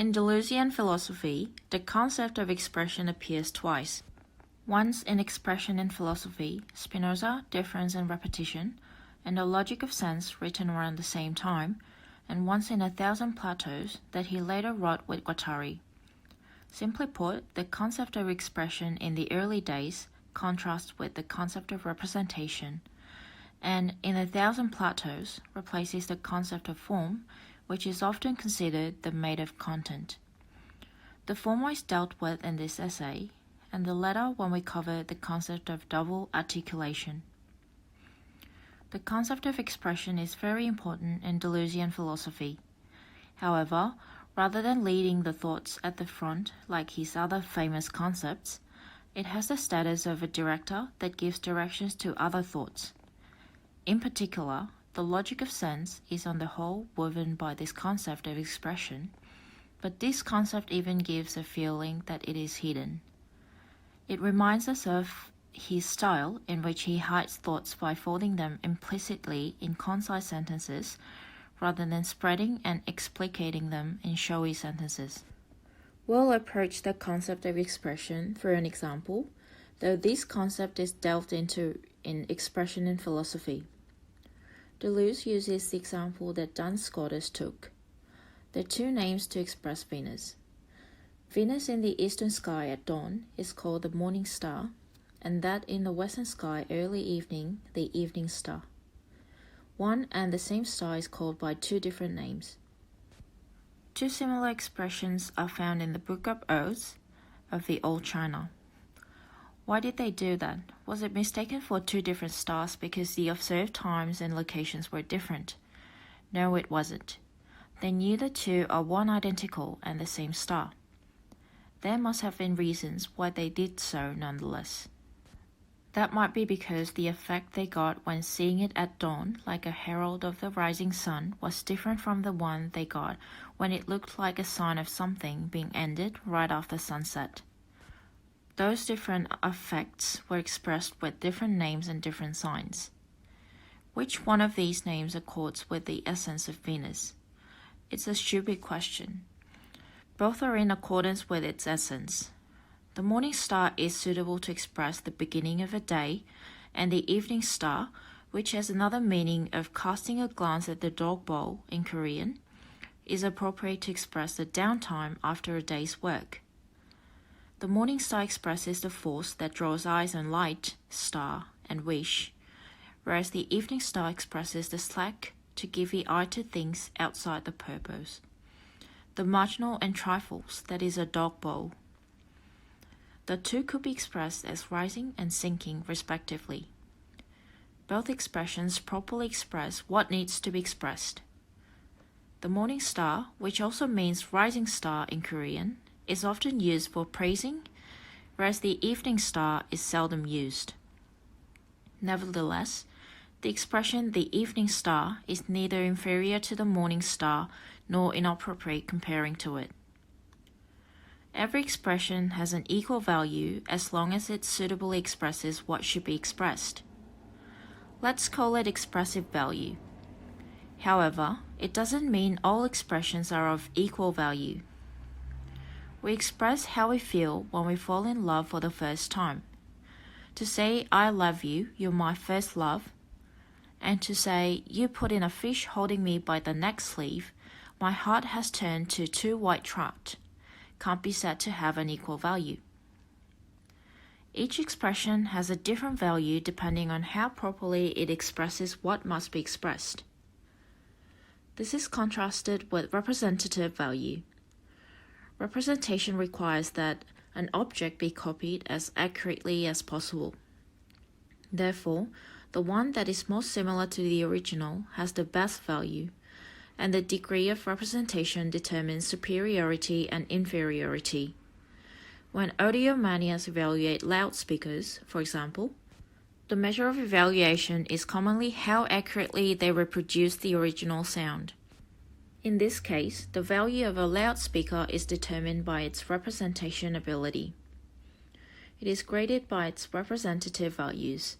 In Deleuzian philosophy, the concept of expression appears twice. Once in Expression in Philosophy, Spinoza, Difference and Repetition, and The Logic of Sense written around the same time, and once in 1,000 Platos that he later wrote with Guattari. Simply put, the concept of expression in the early days contrasts with the concept of representation, and in 1,000 Platos replaces the concept of form, which is often considered the mate of content. The form is dealt with in this essay, and the latter when we cover the concept of double articulation. The concept of expression is very important in Deleuzian philosophy. However, rather than leading the thoughts at the front like his other famous concepts, it has the status of a director that gives directions to other thoughts. In particular, the logic of sense is on the whole woven by this concept of expression, but this concept even gives a feeling that it is hidden. It reminds us of his style in which he hides thoughts by folding them implicitly in concise sentences rather than spreading and explicating them in showy sentences. We'll approach the concept of expression through an example, though this concept is delved into in Expression in Philosophy. Deleuze uses the example that Duns Scotus took. There are two names to express Venus. Venus in the eastern sky at dawn is called the morning star, and that in the western sky early evening, the evening star. One and the same star is called by two different names. Two similar expressions are found in the Book of Odes of the Old China. Why did they do that? Was it mistaken for two different stars because the observed times and locations were different? No, it wasn't. They knew the two are one identical and the same star. There must have been reasons why they did so nonetheless. That might be because the effect they got when seeing it at dawn like a herald of the rising sun was different from the one they got when it looked like a sign of something being ended right after sunset. Those different effects were expressed with different names and different signs. Which one of these names accords with the essence of Venus? It's a stupid question. Both are in accordance with its essence. The morning star is suitable to express the beginning of a day, and the evening star, which has another meaning of casting a glance at the dog bowl in Korean, is appropriate to express the downtime after a day's work. The morning star expresses the force that draws eyes on light, star, and wish, whereas the evening star expresses the slack to give the eye to things outside the purpose, the marginal and trifles that is a dog bowl. The two could be expressed as rising and sinking respectively. Both expressions properly express what needs to be expressed. The morning star, which also means rising star in Korean, is often used for praising, whereas the evening star is seldom used. Nevertheless, the expression the evening star is neither inferior to the morning star nor inappropriate comparing to it. Every expression has an equal value as long as it suitably expresses what should be expressed. Let's call it expressive value. However, it doesn't mean all expressions are of equal value. We express how we feel when we fall in love for the first time. To say, I love you, you're my first love, and to say, you put in a fish holding me by the neck sleeve, my heart has turned to two white trout, can't be said to have an equal value. Each expression has a different value depending on how properly it expresses what must be expressed. This is contrasted with representative value. Representation requires that an object be copied as accurately as possible. Therefore, the one that is most similar to the original has the best value, and the degree of representation determines superiority and inferiority. When audiomaniacs evaluate loudspeakers, for example, the measure of evaluation is commonly how accurately they reproduce the original sound. In this case, the value of a loudspeaker is determined by its representation ability. It is graded by its representative values.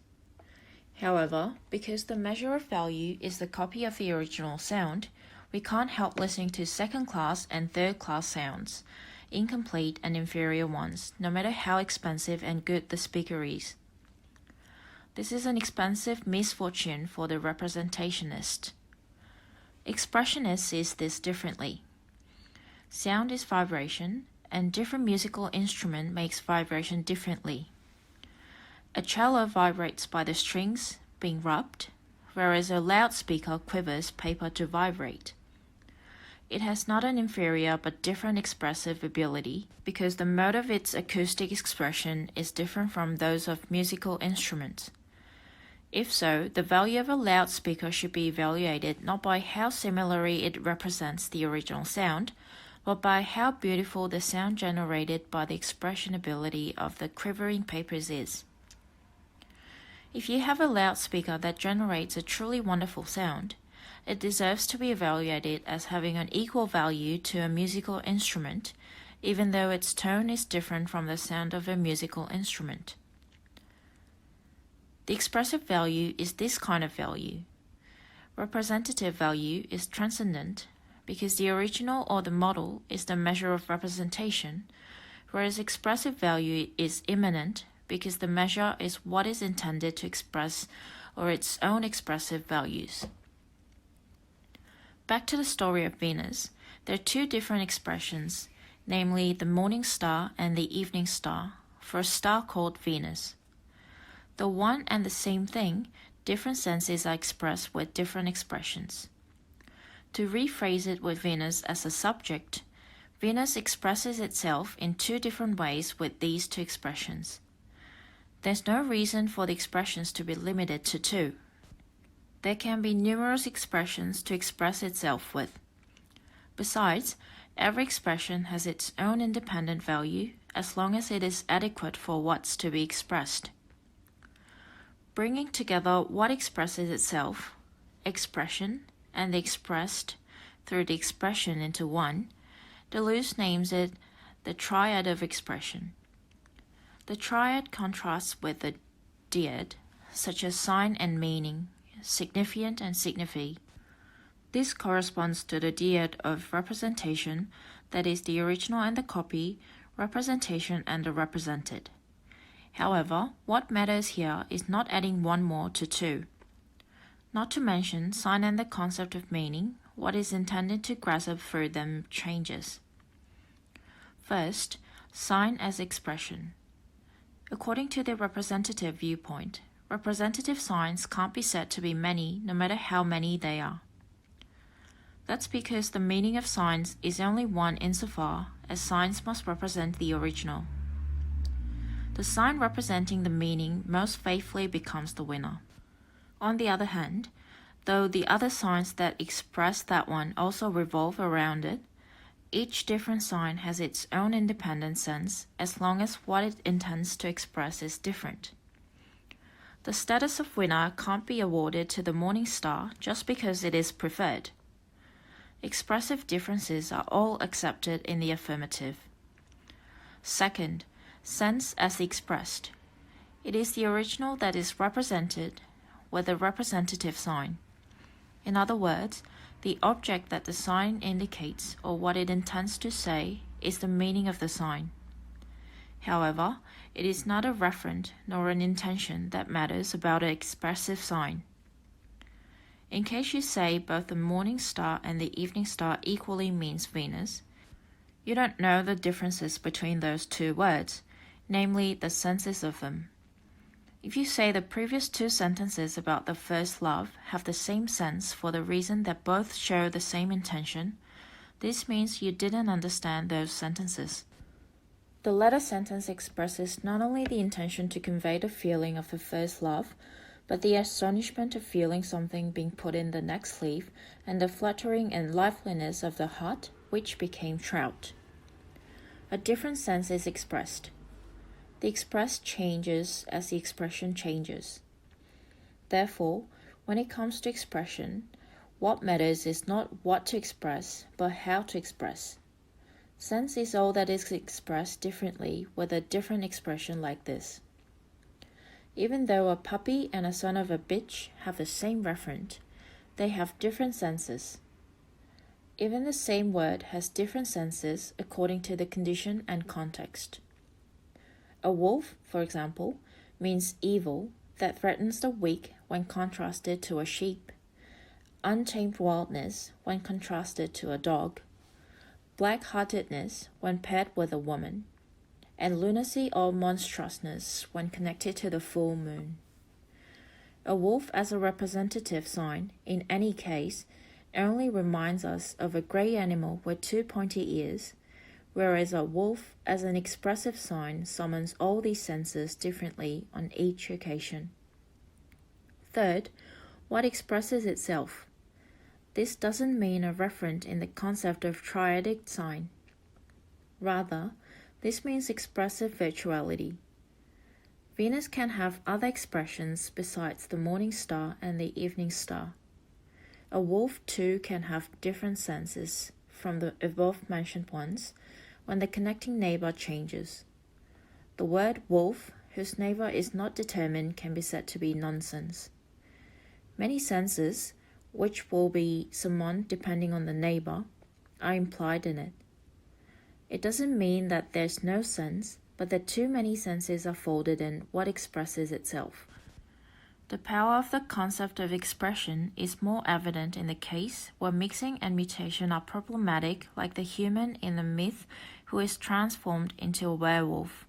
However, because the measure of value is the copy of the original sound, we can't help listening to second-class and third-class sounds, incomplete and inferior ones, no matter how expensive and good the speaker is. This is an expensive misfortune for the representationist. Expressionist sees this differently. Sound is vibration, and different musical instrument makes vibration differently. A cello vibrates by the strings being rubbed, whereas a loudspeaker quivers paper to vibrate. It has not an inferior but different expressive ability because the mode of its acoustic expression is different from those of musical instruments. If so, the value of a loudspeaker should be evaluated not by how similarly it represents the original sound, but by how beautiful the sound generated by the expression ability of the quivering papers is. If you have a loudspeaker that generates a truly wonderful sound, it deserves to be evaluated as having an equal value to a musical instrument, even though its tone is different from the sound of a musical instrument. The expressive value is this kind of value. Representative value is transcendent because the original or the model is the measure of representation, whereas expressive value is immanent because the measure is what is intended to express or its own expressive values. Back to the story of Venus, there are two different expressions, namely the morning star and the evening star, for a star called Venus. The one and the same thing, different senses are expressed with different expressions. To rephrase it with Venus as a subject, Venus expresses itself in two different ways with these two expressions. There's no reason for the expressions to be limited to two. There can be numerous expressions to express itself with. Besides, every expression has its own independent value as long as it is adequate for what's to be expressed. Bringing together what expresses itself, expression, and the expressed through the expression into one, Deleuze names it the triad of expression. The triad contrasts with the dyad, such as sign and meaning, signifiant and signify. This corresponds to the dyad of representation, that is the original and the copy, representation and the represented. However, what matters here is not adding one more to two. Not to mention, sign and the concept of meaning, what is intended to grasp through them changes. First, sign as expression. According to the representative viewpoint, representative signs can't be said to be many no matter how many they are. That's because the meaning of signs is only one insofar as signs must represent the original. The sign representing the meaning most faithfully becomes the winner. On the other hand, though the other signs that express that one also revolve around it, each different sign has its own independent sense as long as what it intends to express is different. The status of winner can't be awarded to the morning star just because it is preferred. Expressive differences are all accepted in the affirmative. Second, sense as expressed. It is the original that is represented with a representative sign. In other words, the object that the sign indicates or what it intends to say is the meaning of the sign. However, it is not a referent nor an intention that matters about an expressive sign. In case you say both the morning star and the evening star equally means Venus, you don't know the differences between those two words, namely the senses of them. If you say the previous two sentences about the first love have the same sense for the reason that both show the same intention, this means you didn't understand those sentences. The latter sentence expresses not only the intention to convey the feeling of the first love, but the astonishment of feeling something being put in the next sleeve and the fluttering and liveliness of the heart which became trout. A different sense is expressed. The expressed changes as the expression changes. Therefore, when it comes to expression, what matters is not what to express, but how to express. Sense is all that is expressed differently with a different expression like this. Even though a puppy and a son of a bitch have the same referent, they have different senses. Even the same word has different senses according to the condition and context. A wolf, for example, means evil that threatens the weak when contrasted to a sheep, untamed wildness when contrasted to a dog, black-heartedness when paired with a woman, and lunacy or monstrousness when connected to the full moon. A wolf as a representative sign, in any case, only reminds us of a grey animal with two pointy ears, whereas a wolf as an expressive sign summons all these senses differently on each occasion. Third, what expresses itself? This doesn't mean a referent in the concept of triadic sign. Rather, this means expressive virtuality. Venus can have other expressions besides the morning star and the evening star. A wolf too can have different senses from the above-mentioned ones when the connecting neighbor changes. The word wolf, whose neighbor is not determined, can be said to be nonsense. Many senses, which will be summoned depending on the neighbor, are implied in it. It doesn't mean that there's no sense, but that too many senses are folded in what expresses itself. The power of the concept of expression is more evident in the case where mixing and mutation are problematic, like the human in the myth who is transformed into a werewolf,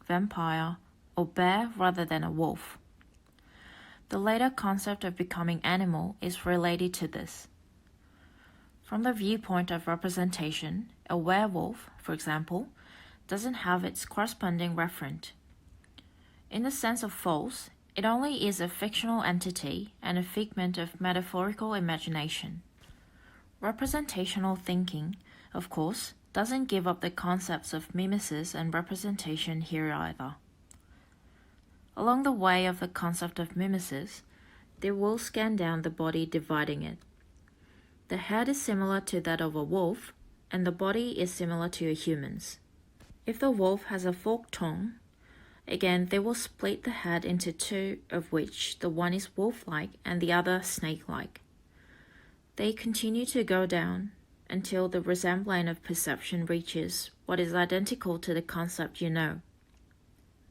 vampire, or bear rather than a wolf. The later concept of becoming animal is related to this. From the viewpoint of representation, a werewolf, for example, doesn't have its corresponding referent. In the sense of false, it only is a fictional entity and a figment of metaphorical imagination. Representational thinking, of course, doesn't give up the concepts of mimesis and representation here either. Along the way of the concept of mimesis, they will scan down the body dividing it. The head is similar to that of a wolf, and the body is similar to a human's. If the wolf has a forked tongue, again they will split the head into two, of which the one is wolf-like and the other snake-like. They continue to go down until the resemblance of perception reaches what is identical to the concept you know.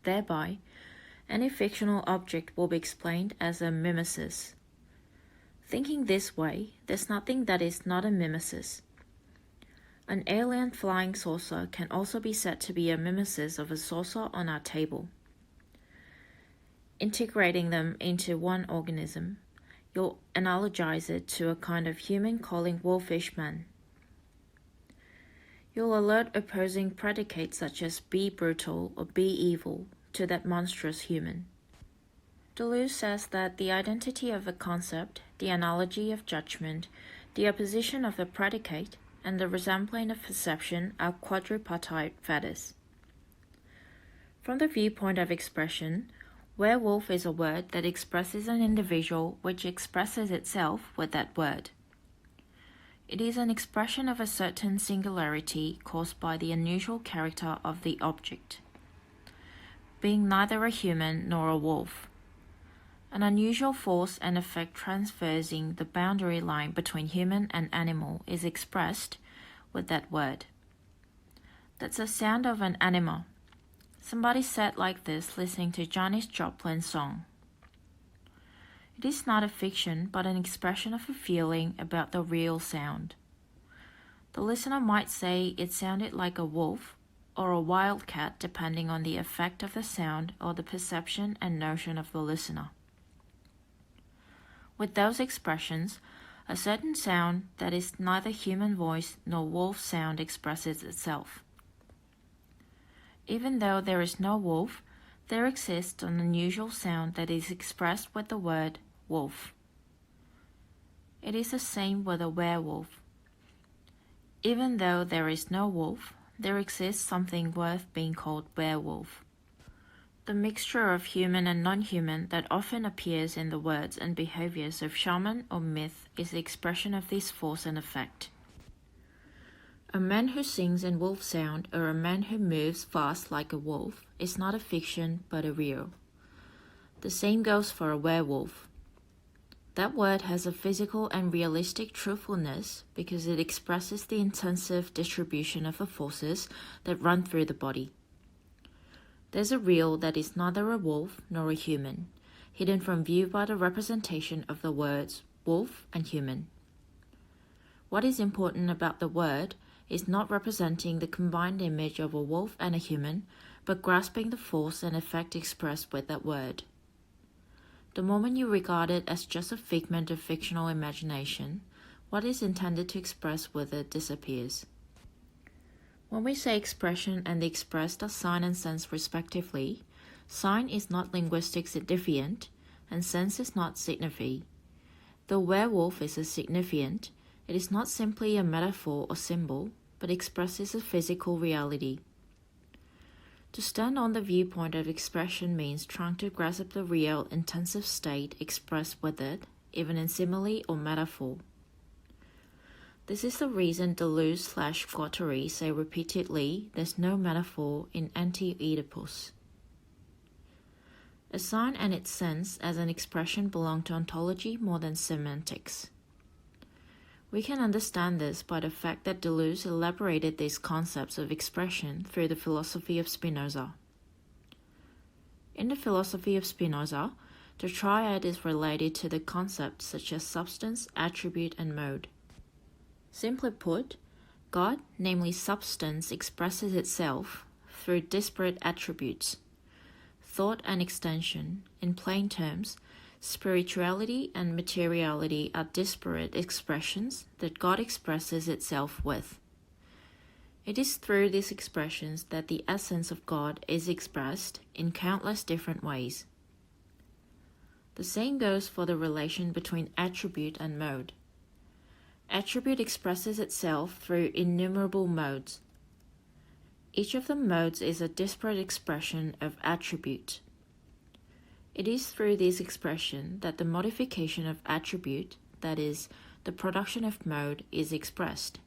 Thereby, any fictional object will be explained as a mimesis. Thinking this way, there's nothing that is not a mimesis. An alien flying saucer can also be said to be a mimesis of a saucer on our table. Integrating them into one organism, you'll analogize it to a kind of human calling wolfish man. You'll alert opposing predicates such as be brutal or be evil to that monstrous human. Deleuze says that the identity of a concept, the analogy of judgment, the opposition of the predicate, and the resemblance of perception are quadripartite fetters. From the viewpoint of expression, werewolf is a word that expresses an individual which expresses itself with that word. It is an expression of a certain singularity caused by the unusual character of the object, being neither a human nor a wolf. An unusual force and effect transversing the boundary line between human and animal is expressed with that word. That's the sound of an animal. Somebody said like this listening to Janis Joplin's song. It is not a fiction but an expression of a feeling about the real sound. The listener might say it sounded like a wolf or a wildcat depending on the effect of the sound or the perception and notion of the listener. With those expressions, a certain sound that is neither human voice nor wolf sound expresses itself. Even though there is no wolf, there exists an unusual sound that is expressed with the word wolf. It is the same with a werewolf. Even though there is no wolf, there exists something worth being called werewolf. The mixture of human and non-human that often appears in the words and behaviors of shaman or myth is the expression of this force and effect. A man who sings in wolf sound or a man who moves fast like a wolf is not a fiction but a real. The same goes for a werewolf. That word has a physical and realistic truthfulness because it expresses the intensive distribution of the forces that run through the body. There's a real that is neither a wolf nor a human, hidden from view by the representation of the words wolf and human. What is important about the word is not representing the combined image of a wolf and a human, but grasping the force and effect expressed with that word. The moment you regard it as just a figment of fictional imagination, what is intended to express with it disappears. When we say expression and the expressed are sign and sense respectively, sign is not linguistic signifiant, and sense is not signify. The werewolf is a signifiant. It is not simply a metaphor or symbol, but expresses a physical reality. To stand on the viewpoint of expression means trying to grasp the real, intensive state expressed with it, even in simile or metaphor. This is the reason Deleuze/Guattari say repeatedly there's no metaphor in Anti-Oedipus. A sign and its sense as an expression belong to ontology more than semantics. We can understand this by the fact that Deleuze elaborated these concepts of expression through the philosophy of Spinoza. In the philosophy of Spinoza, the triad is related to the concepts such as substance, attribute, and mode. Simply put, God, namely substance, expresses itself through disparate attributes. Thought and extension, in plain terms, spirituality and materiality are disparate expressions that God expresses itself with. It is through these expressions that the essence of God is expressed in countless different ways. The same goes for the relation between attribute and mode. Attribute expresses itself through innumerable modes. Each of the modes is a disparate expression of attribute. It is through this expression that the modification of attribute, that is, the production of mode, is expressed.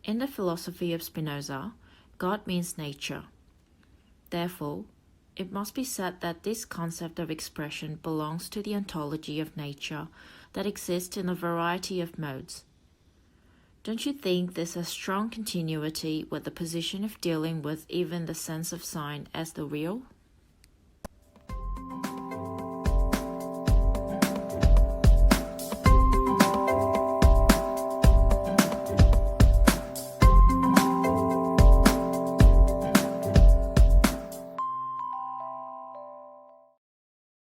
In the philosophy of Spinoza, God means nature. Therefore, it must be said that this concept of expression belongs to the ontology of nature that exists in a variety of modes. Don't you think there's a strong continuity with the position of dealing with even the sense of sign as the real?